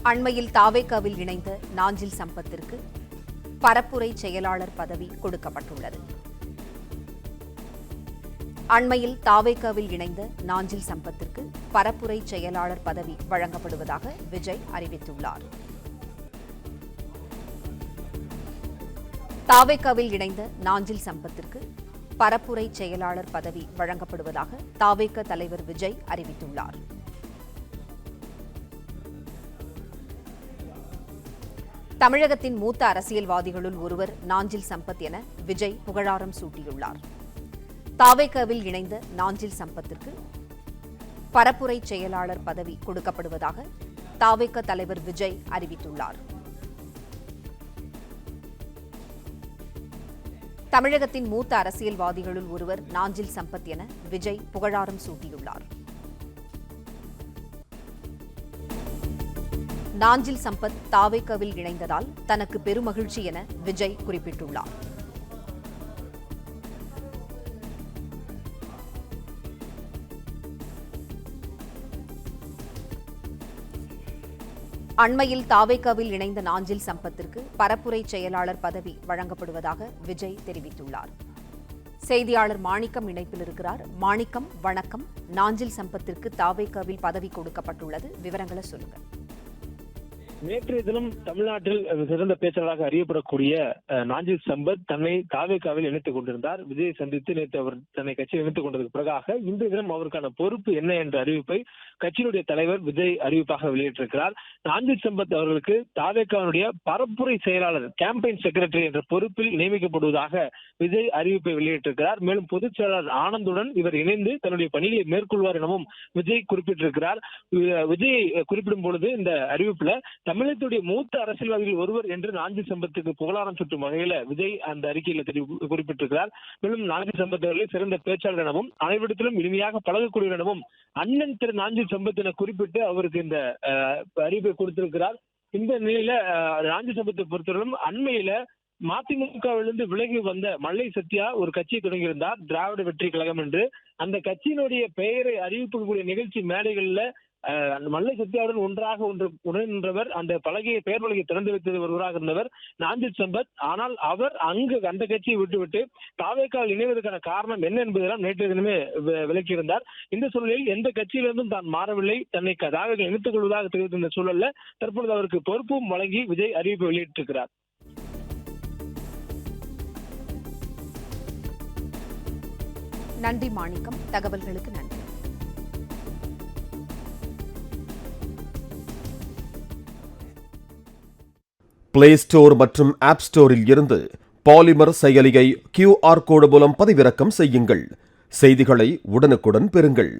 அண்மையில் தாவேகாவில் இணைந்த நாஞ்சில் சம்பத்திற்கு பரப்புரை செயலாளர் பதவி கொடுக்கப்பட்டுள்ளது. அண்மையில் தாவேகாவில் இணைந்த நாஞ்சில் சம்பத்திற்கு பரப்புரை செயலாளர் பதவி வழங்கப்படுவதாக விஜய் அறிவித்துள்ளார். தாவேகாவில் இணைந்த நாஞ்சில் சம்பத்திற்கு பரப்புரை செயலாளர் பதவி வழங்கப்படுவதாக தாவேகா தலைவர் விஜய் அறிவித்துள்ளார். தமிழகத்தின் மூத்த அரசியல்வாதிகளுள் ஒருவர் நாஞ்சில் சம்பத் என விஜய் புகழாரம் சூட்டியுள்ளார். தாவேகாவில் இணைந்த நாஞ்சில் சம்பத்திற்கு பரப்புரை செயலாளர் பதவி கொடுக்கப்படுவதாக தாவேகா தலைவர் விஜய் அறிவித்துள்ளார். தமிழகத்தின் மூத்த அரசியல்வாதிகளுள் ஒருவர் நாஞ்சில் சம்பத் என விஜய் புகழாரம் சூட்டியுள்ளார். நாஞ்சில் சம்பத் தாவேகாவில் இணைந்ததால் தனக்கு பெருமகிழ்ச்சி என விஜய் குறிப்பிட்டுள்ளார். அண்மையில் தாவேகாவில் இணைந்த நாஞ்சில் சம்பத்திற்கு பரப்புரை செயலாளர் பதவி வழங்கப்படுவதாக விஜய் தெரிவித்துள்ளார். செய்தியாளர் மாணிக்கம் இணைப்பில் இருக்கிறார். மாணிக்கம், வணக்கம். நாஞ்சில் சம்பத்திற்கு தாவேகாவில் பதவி கொடுக்கப்பட்டுள்ளது, விவரங்களை சொல்லுங்க. நேற்றைய தினம் தமிழ்நாட்டில் சிறந்த பேச்சாளராக அறியப்படக்கூடிய நாஞ்சில் சம்பத் தன்னை தாவேகாவில் இணைத்துக் கொண்டிருந்தார். விஜயை சந்தித்து நேற்று அவர் தன்னை கட்சியில் இணைத்துக் கொண்டதற்கு பிறகாக இன்றைய தினம் அவருக்கான பொறுப்பு என்ன என்ற அறிவிப்பை கட்சியினுடைய தலைவர் விஜய் அறிவிப்பாக வெளியிட்டிருக்கிறார். நாஞ்சில் சம்பத் அவர்களுக்கு தாவேகாவுடைய பரப்புரை செயலாளர், கேம்பெயின் செக்ரட்டரி என்ற பொறுப்பில் நியமிக்கப்படுவதாக விஜய் அறிவிப்பை வெளியிட்டிருக்கிறார். மேலும் பொதுச் செயலாளர் ஆனந்துடன் இவர் இணைந்து தன்னுடைய பணிகளை மேற்கொள்வார் எனவும் விஜய் குறிப்பிட்டிருக்கிறார். விஜய் குறிப்பிடும் பொழுது இந்த அறிவிப்புல தமிழகத்துடைய மூத்த அரசியல்வாதிகள் ஒருவர் என்று நாஞ்சில் சம்பத்துக்கு புகழாரம் சுட்டும் வகையில விஜய் அந்த அறிக்கையில குறிப்பிட்டிருக்கிறார். மேலும் நாஞ்சில் சம்பத் அவர்களை சிறந்த பேச்சாளர் எனவும் அனைவரிடத்திலும் இனிமையாக பழகக்கூடியவர் எனவும் அண்ணன் திரு நாஞ்சில் சம்பத் என குறிப்பிட்டு அவருக்கு இந்த அறிவிப்பை கொடுத்திருக்கிறார். இந்த நிலையில நாஞ்சில் சம்பத்தை பொறுத்தவரையிலும் அண்மையில மதிமுகவிலிருந்து விலகி வந்த மல்லை சத்யா ஒரு கட்சியை தொடங்கியிருந்தார், திராவிட வெற்றி கழகம் என்று. அந்த கட்சியினுடைய பெயரை அறிவிக்கக்கூடிய நிகழ்ச்சி மேடைகள்ல மல்லை சத்யாவுடன் ஒன்றாக உடன் நின்றவர், அந்த பெயர் பலகையை திறந்து வைத்தது ஒருவராக இருந்தவர் நாஞ்சில் சம்பத். ஆனால் அவர் அந்த கட்சியை விட்டுவிட்டு தாவேகாவில் இணைவதற்கான காரணம் என்ன என்பதெல்லாம் நேற்றைய தினமே விளக்கியிருந்தார். இந்த சூழலில் எந்த கட்சியிலிருந்தும் தான் மாறவில்லை, தன்னை தாவேகாவில் இணைத்துக் கொள்வதாக தெரிவித்த சூழல்ல தற்பொழுது அவருக்கு பொறுப்பும் வழங்கி விஜய் அறிவிப்பு வெளியிட்டிருக்கிறார். நன்றி மாணிக்கம், தகவல்களுக்கு நன்றி. பிளே ஸ்டோர் மற்றும் ஆப் ஸ்டோரில் இருந்து பாலிமர் செயலியை QR கோடு மூலம் பதிவிறக்கம் செய்யுங்கள். செய்திகளை உடனுக்குடன் பெறுங்கள்.